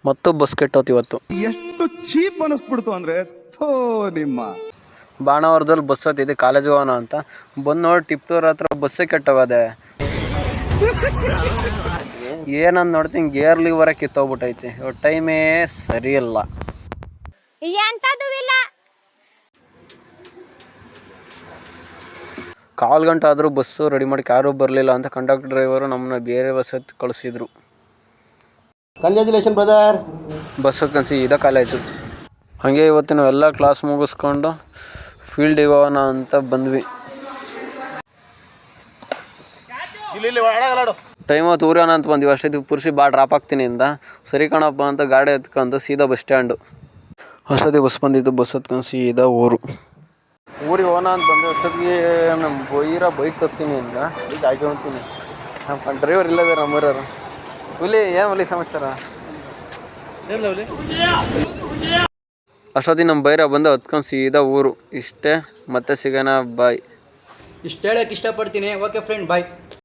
ಮತ್ತು ಬಸ್ ಕೆಟ್ಟೋತು ಇವತ್ತು. ಎಷ್ಟು ಚೀಪ್ ಅನಿಸ್ಬಿಡ್ತು ಅಂದ್ರೆ ಥೋ ನಿಮ್ಮ ಬಾಣಾವರದಲ್ಲಿ ಬಸ್ ಹತ್ತಿದೆ ಕಾಲೇಜ್ ಹೋಗೋಣ ಅಂತ ಬಂದು ನೋಡಿ ಟಿಪ್ಟೂರ್ ಹತ್ರ ಬಸ್ಸೇ ಕೆಟ್ಟೋಗದೆ. ಏನಂದ್ ನೋಡ್ತೀನಿ ಗೇರ್ ಲಿವರ ಕಿತ್ತೋಗ್ಬಿಟ್ಟೈತಿ. ಟೈಮೇ ಸರಿ ಇಲ್ಲ. ಕಾಲ್ ಗಂಟೆ ಆದರೂ ಬಸ್ಸು ರೆಡಿ ಮಾಡಿ ಯಾರೂ ಬರಲಿಲ್ಲ ಅಂತ ಕಂಡಕ್ಟರ್ ಡ್ರೈವರು ನಮ್ಮನ್ನ ಬೇರೆ ಬಸ್ ಹತ್ತಿ ಕಳಿಸಿದ್ರು. Congratulation brother. ಬಸ್ ಹತ್ಕನ್ಸಿ ಇದೇ ಕಾಲೇಜು. ಹಾಗೆ ಇವತ್ತು ನಾವೆಲ್ಲ ಕ್ಲಾಸ್ ಮುಗಿಸ್ಕೊಂಡು ಫೀಲ್ಡ್ ಹೋಗೋಣ ಅಂತ ಬಂದ್ವಿ. ಟೈಮ್ ಹೊತ್ತು ಊರೋಣ ಅಂತ ಬಂದ್ವಿ. ಅಷ್ಟೊತ್ತಿಗೆ ಪುರುಷಿ ಬಾ ಡ್ರಾಪ್ ಆಗ್ತೀನಿ ಅಂದ. ಸರಿ ಕಣಪ್ಪ ಅಂತ ಗಾಡಿ ಹತ್ಕೊಂಡು ಸೀದಾ ಬಸ್ ಸ್ಟ್ಯಾಂಡು. ಅಷ್ಟೊತ್ತಿಗೆ ಬಸ್ ಬಂದಿದ್ದು. ಬಸ್ ಹತ್ಕೊಂಡು ಸೀದಾ ಊರಿಗೆ ಹೋಗೋಣ ಅಂತ ಬಂದು ಅಷ್ಟೊತ್ತಿಗೆ ನಮ್ಮ ಬೈಕ್ ತರ್ತೀನಿ ಅಂದ. ಈಗ ಹಾಕೊಂತೀನಿ. ನಮ್ಮ ಡ್ರೈವರ್ ಇಲ್ಲದ ನಮ್ಮೂರವರು. ಹುಲಿ ಏನು ಸಮಾಚಾರ? ಅಷ್ಟೊತ್ತಿಗೆ ನಮ್ಮ ಬೈರ ಬಂದು ಹತ್ಕೊಂಡು ಸೀದಾ ಊರು. ಇಷ್ಟೇ, ಮತ್ತೆ ಸಿಗೋಣ, ಬಾಯ್. ಇಷ್ಟು ಹೇಳಕ್ಕೆ ಇಷ್ಟಪಡ್ತೀನಿ. ಓಕೆ ಫ್ರೆಂಡ್, ಬಾಯ್.